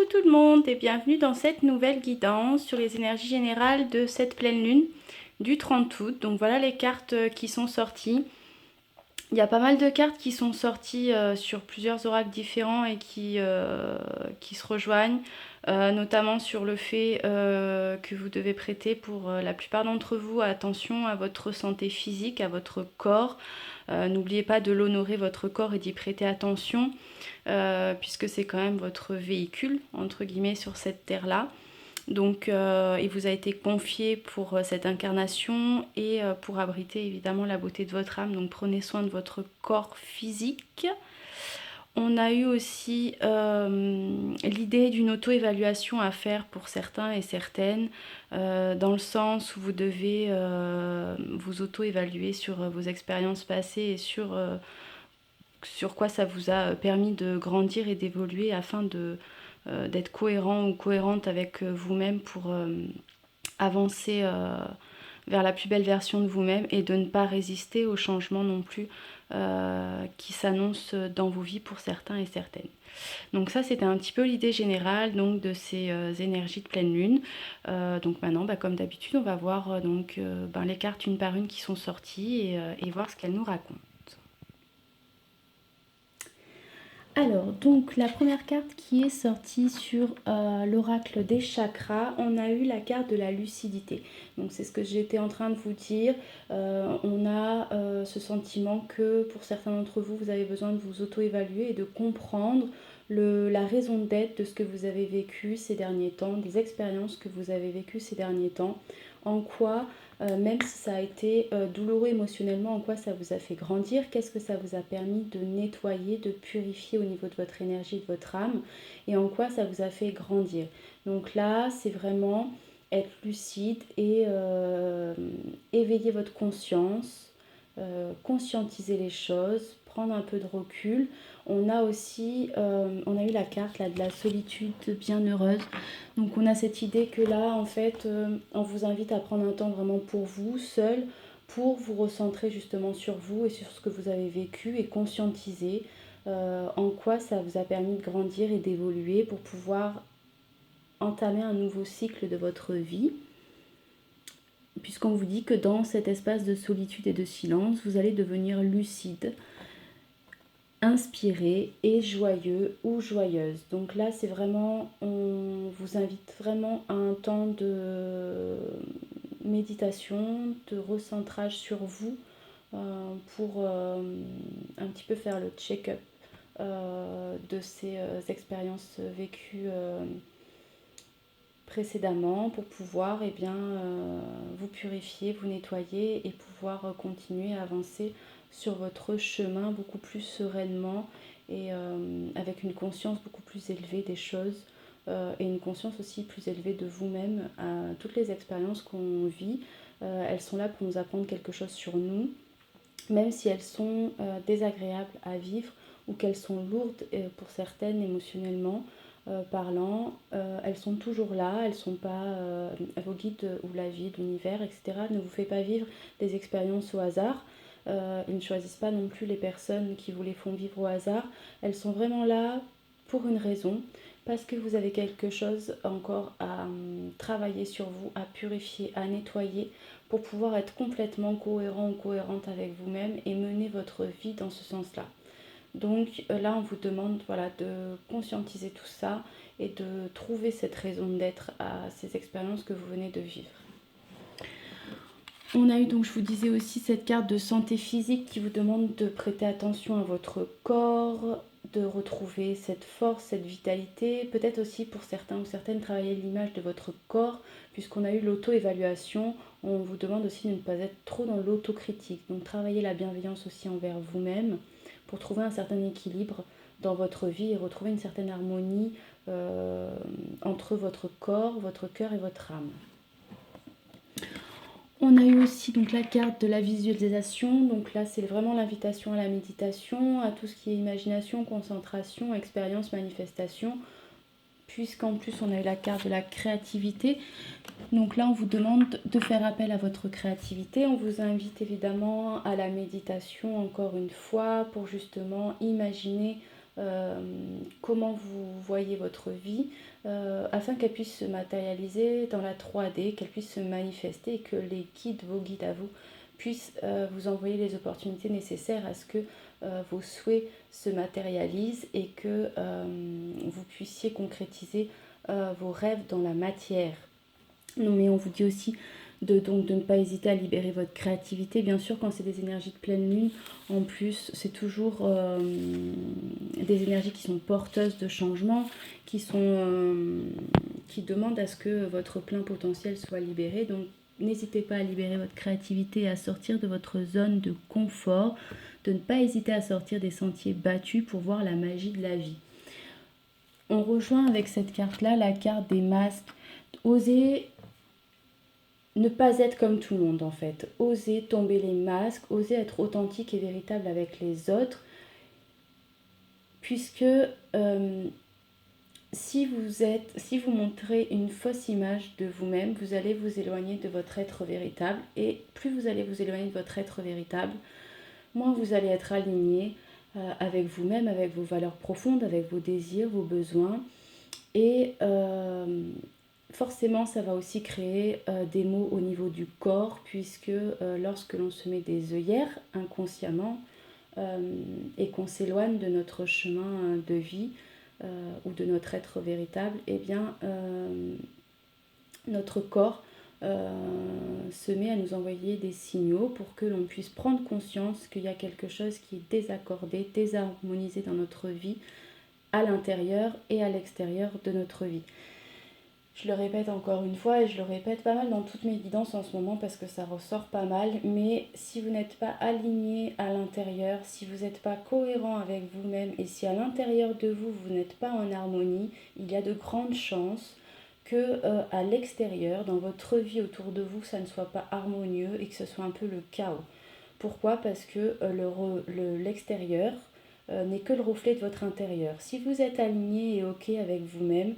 Coucou tout le monde et bienvenue dans cette nouvelle guidance sur les énergies générales de cette pleine lune du 30 août. Donc voilà les cartes qui sont sorties. Il y a pas mal de cartes qui sont sorties sur plusieurs oracles différents et qui se rejoignent, notamment sur le fait que vous devez prêter pour la plupart d'entre vous attention à votre santé physique, à votre corps. N'oubliez pas de l'honorer votre corps et d'y prêter attention, puisque c'est quand même votre véhicule, entre guillemets, sur cette terre-là. Donc il vous a été confié pour cette incarnation et pour abriter évidemment la beauté de votre âme. Donc prenez soin de votre corps physique. On a eu aussi l'idée d'une auto-évaluation à faire pour certains et certaines, dans le sens où vous devez vous auto-évaluer sur vos expériences passées et sur quoi ça vous a permis de grandir et d'évoluer afin d'être cohérent ou cohérente avec vous-même pour avancer vers la plus belle version de vous-même et de ne pas résister aux changements non plus qui s'annoncent dans vos vies pour certains et certaines. Donc ça, c'était un petit peu l'idée générale donc, de ces énergies de pleine lune. Donc maintenant, comme d'habitude, on va voir les cartes une par une qui sont sorties et voir ce qu'elles nous racontent. Alors, donc la première carte qui est sortie sur l'oracle des chakras, on a eu la carte de la lucidité. Donc c'est ce que j'étais en train de vous dire. On a ce sentiment que pour certains d'entre vous, vous avez besoin de vous auto-évaluer et de comprendre la raison d'être de ce que vous avez vécu ces derniers temps, des expériences que vous avez vécues ces derniers temps, en quoi même si ça a été douloureux émotionnellement, en quoi ça vous a fait grandir, qu'est-ce que ça vous a permis de nettoyer, de purifier au niveau de votre énergie, de votre âme, et en quoi ça vous a fait grandir. Donc là, c'est vraiment être lucide et éveiller votre conscience, conscientiser les choses, prendre un peu de recul. On a aussi, on a eu la carte là, de la solitude bienheureuse. Donc on a cette idée que là, en fait, on vous invite à prendre un temps vraiment pour vous, seul, pour vous recentrer justement sur vous et sur ce que vous avez vécu et conscientiser en quoi ça vous a permis de grandir et d'évoluer pour pouvoir entamer un nouveau cycle de votre vie. Puisqu'on vous dit que dans cet espace de solitude et de silence, vous allez devenir lucide, inspiré et joyeux ou joyeuse. Donc là, c'est vraiment, on vous invite vraiment à un temps de méditation, de recentrage sur vous pour un petit peu faire le check-up de ces expériences vécues précédemment pour pouvoir vous purifier, vous nettoyer et pouvoir continuer à avancer sur votre chemin beaucoup plus sereinement et avec une conscience beaucoup plus élevée des choses et une conscience aussi plus élevée de vous-même. Toutes les expériences qu'on vit, elles sont là pour nous apprendre quelque chose sur nous, même si elles sont désagréables à vivre ou qu'elles sont lourdes pour certaines émotionnellement. Parlant, elles sont toujours là, elles ne sont pas vos guides ou la vie, l'univers, etc. ne vous fait pas vivre des expériences au hasard. Ils ne choisissent pas non plus les personnes qui vous les font vivre au hasard. Elles sont vraiment là pour une raison, parce que vous avez quelque chose encore à travailler sur vous, à purifier, à nettoyer, pour pouvoir être complètement cohérent ou cohérente avec vous-même et mener votre vie dans ce sens-là. Donc là, on vous demande de conscientiser tout ça et de trouver cette raison d'être à ces expériences que vous venez de vivre. On a eu donc, je vous disais aussi, cette carte de santé physique qui vous demande de prêter attention à votre corps, de retrouver cette force, cette vitalité. Peut-être aussi pour certains ou certaines travailler l'image de votre corps, puisqu'on a eu l'auto-évaluation. On vous demande aussi de ne pas être trop dans l'autocritique. Donc travailler la bienveillance aussi envers vous-même pour trouver un certain équilibre dans votre vie et retrouver une certaine harmonie entre votre corps, votre cœur et votre âme. On a eu aussi donc la carte de la visualisation. Donc là, c'est vraiment l'invitation à la méditation, à tout ce qui est imagination, concentration, expérience, manifestation. Puisqu'en plus, on a eu la carte de la créativité. Donc là, on vous demande de faire appel à votre créativité. On vous invite évidemment à la méditation encore une fois pour justement imaginer comment vous voyez votre vie, afin qu'elle puisse se matérialiser dans la 3D, qu'elle puisse se manifester et que les guides, vos guides à vous, puissent vous envoyer les opportunités nécessaires à ce que vos souhaits se matérialisent et que vous puissiez concrétiser vos rêves dans la matière. Non, mais on vous dit aussi donc de ne pas hésiter à libérer votre créativité. Bien sûr, quand c'est des énergies de pleine lune, en plus, c'est toujours des énergies qui sont porteuses de changement, qui demandent à ce que votre plein potentiel soit libéré. Donc, n'hésitez pas à libérer votre créativité, à sortir de votre zone de confort, de ne pas hésiter à sortir des sentiers battus pour voir la magie de la vie. On rejoint avec cette carte-là la carte des masques. Osez ne pas être comme tout le monde en fait. Oser tomber les masques, oser être authentique et véritable avec les autres. Puisque si vous montrez une fausse image de vous-même, vous allez vous éloigner de votre être véritable. Et plus vous allez vous éloigner de votre être véritable, moins vous allez être aligné avec vous-même, avec vos valeurs profondes, avec vos désirs, vos besoins. Et forcément, ça va aussi créer des maux au niveau du corps, puisque lorsque l'on se met des œillères inconsciemment et qu'on s'éloigne de notre chemin de vie ou de notre être véritable, eh bien, notre corps se met à nous envoyer des signaux pour que l'on puisse prendre conscience qu'il y a quelque chose qui est désaccordé, désharmonisé dans notre vie, à l'intérieur et à l'extérieur de notre vie. Je le répète encore une fois et je le répète pas mal dans toutes mes guidances en ce moment parce que ça ressort pas mal, mais si vous n'êtes pas aligné à l'intérieur, si vous n'êtes pas cohérent avec vous-même et si à l'intérieur de vous, vous n'êtes pas en harmonie, il y a de grandes chances que à l'extérieur, dans votre vie autour de vous, ça ne soit pas harmonieux et que ce soit un peu le chaos. Pourquoi ? Parce que l'extérieur n'est que le reflet de votre intérieur. Si vous êtes aligné et ok avec vous-même,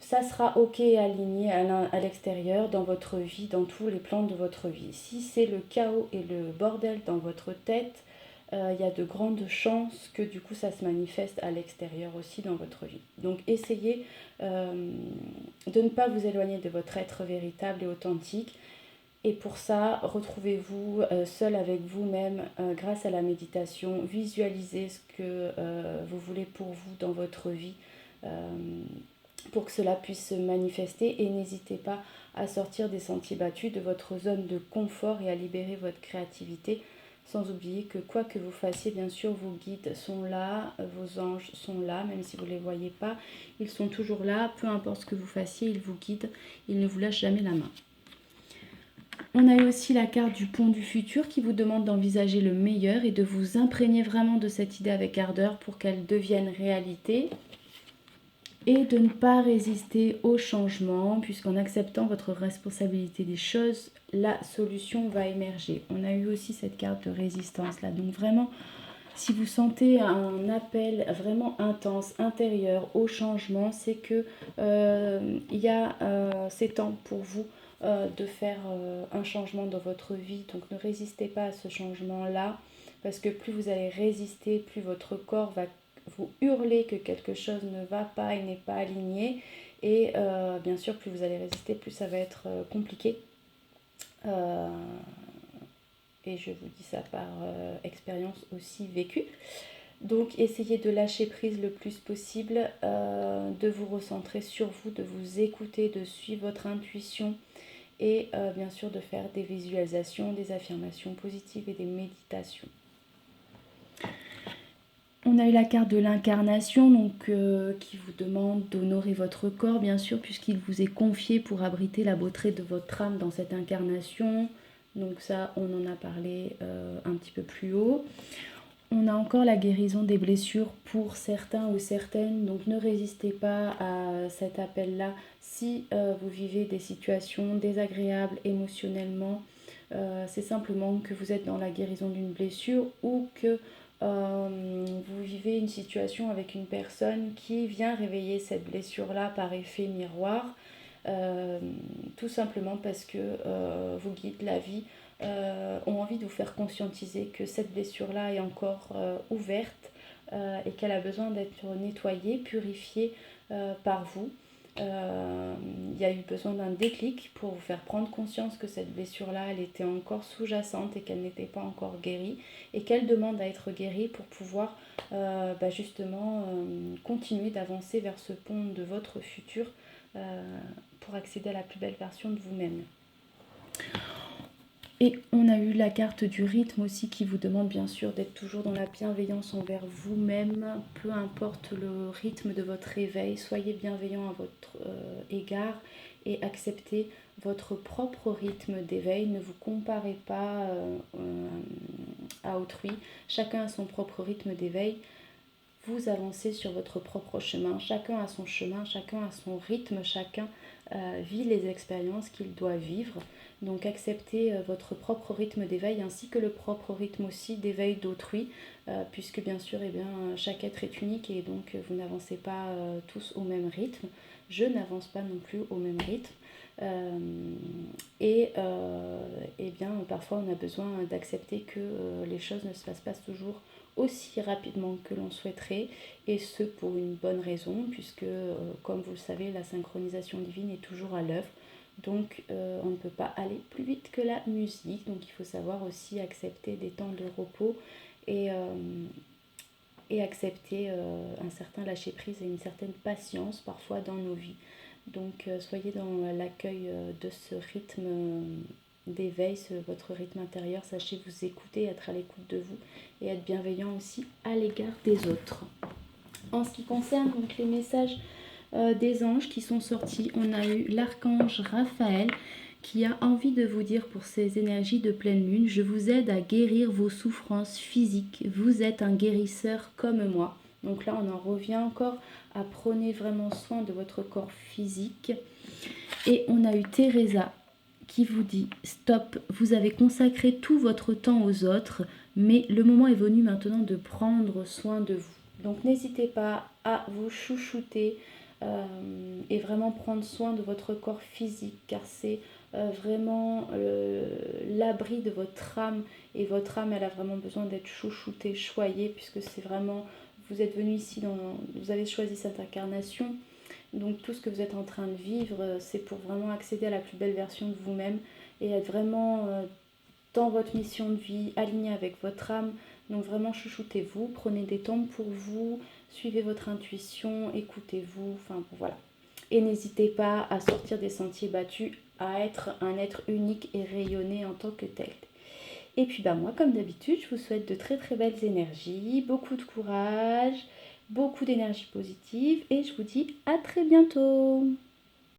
ça sera ok et aligné à l'extérieur, dans votre vie, dans tous les plans de votre vie. Si c'est le chaos et le bordel dans votre tête, il y a de grandes chances que du coup ça se manifeste à l'extérieur aussi dans votre vie. Donc essayez de ne pas vous éloigner de votre être véritable et authentique. Et pour ça, retrouvez-vous seul avec vous-même grâce à la méditation. Visualisez ce que vous voulez pour vous dans votre vie. Pour que cela puisse se manifester et n'hésitez pas à sortir des sentiers battus, de votre zone de confort et à libérer votre créativité, sans oublier que quoi que vous fassiez, bien sûr, vos guides sont là, vos anges sont là, même si vous ne les voyez pas, ils sont toujours là, peu importe ce que vous fassiez, ils vous guident, ils ne vous lâchent jamais la main. On a eu aussi la carte du pont du futur qui vous demande d'envisager le meilleur et de vous imprégner vraiment de cette idée avec ardeur pour qu'elle devienne réalité. Et de ne pas résister au changement, puisqu'en acceptant votre responsabilité des choses, la solution va émerger. On a eu aussi cette carte de résistance là. Donc vraiment, si vous sentez un appel vraiment intense, intérieur au changement, c'est que c'est temps pour vous de faire un changement dans votre vie. Donc ne résistez pas à ce changement-là, parce que plus vous allez résister, plus votre corps va vous hurler que quelque chose ne va pas et n'est pas aligné. Et bien sûr, plus vous allez résister, plus ça va être compliqué. Et je vous dis ça par expérience aussi vécue. Donc essayez de lâcher prise le plus possible, de vous recentrer sur vous, de vous écouter, de suivre votre intuition et bien sûr de faire des visualisations, des affirmations positives et des méditations. On a eu la carte de l'incarnation, donc qui vous demande d'honorer votre corps, bien sûr, puisqu'il vous est confié pour abriter la beauté de votre âme dans cette incarnation. Donc ça, on en a parlé un petit peu plus haut. On a encore la guérison des blessures pour certains ou certaines, donc ne résistez pas à cet appel-là. Si vous vivez des situations désagréables émotionnellement, c'est simplement que vous êtes dans la guérison d'une blessure ou que vous vivez une situation avec une personne qui vient réveiller cette blessure-là par effet miroir, tout simplement parce que vos guides, la vie, ont envie de vous faire conscientiser que cette blessure-là est encore ouverte et qu'elle a besoin d'être nettoyée, purifiée par vous. Il y a eu besoin d'un déclic pour vous faire prendre conscience que cette blessure-là, elle était encore sous-jacente et qu'elle n'était pas encore guérie et qu'elle demande à être guérie pour pouvoir justement continuer d'avancer vers ce pont de votre futur pour accéder à la plus belle version de vous-même. Et on a eu la carte du rythme aussi qui vous demande bien sûr d'être toujours dans la bienveillance envers vous-même, peu importe le rythme de votre réveil, soyez bienveillant à votre égard et acceptez votre propre rythme d'éveil, ne vous comparez pas à autrui, chacun a son propre rythme d'éveil. Vous avancez sur votre propre chemin, chacun a son chemin, chacun a son rythme, chacun vit les expériences qu'il doit vivre. Donc acceptez votre propre rythme d'éveil ainsi que le propre rythme aussi d'éveil d'autrui, puisque bien sûr chaque être est unique et donc vous n'avancez pas tous au même rythme. Je n'avance pas non plus au même rythme. Parfois on a besoin d'accepter que les choses ne se passent pas toujours aussi rapidement que l'on souhaiterait, et ce pour une bonne raison, puisque comme vous le savez, la synchronisation divine est toujours à l'œuvre, donc on ne peut pas aller plus vite que la musique, donc il faut savoir aussi accepter des temps de repos et accepter un certain lâcher-prise et une certaine patience parfois dans nos vies. Donc soyez dans l'accueil de ce rythme d'éveil, votre rythme intérieur, sachez vous écouter, être à l'écoute de vous et être bienveillant aussi à l'égard des autres. En ce qui concerne donc les messages des anges qui sont sortis, on a eu l'archange Raphaël qui a envie de vous dire pour ces énergies de pleine lune: je vous aide à guérir vos souffrances physiques, vous êtes un guérisseur comme moi. Donc là on en revient encore à prôner vraiment soin de votre corps physique. Et on a eu Teresa qui vous dit: stop, vous avez consacré tout votre temps aux autres, mais le moment est venu maintenant de prendre soin de vous. Donc n'hésitez pas à vous chouchouter et vraiment prendre soin de votre corps physique, car c'est vraiment l'abri de votre âme, et votre âme elle a vraiment besoin d'être chouchoutée, choyée, puisque c'est vraiment, vous êtes venu ici, vous avez choisi cette incarnation. Donc tout ce que vous êtes en train de vivre, c'est pour vraiment accéder à la plus belle version de vous-même et être vraiment dans votre mission de vie, aligné avec votre âme. Donc vraiment chouchoutez-vous, prenez des temps pour vous, suivez votre intuition, écoutez-vous, enfin voilà. Et n'hésitez pas à sortir des sentiers battus, à être un être unique et rayonner en tant que tel. Et puis moi, comme d'habitude, je vous souhaite de très très belles énergies, beaucoup de courage, beaucoup d'énergie positive, et je vous dis à très bientôt.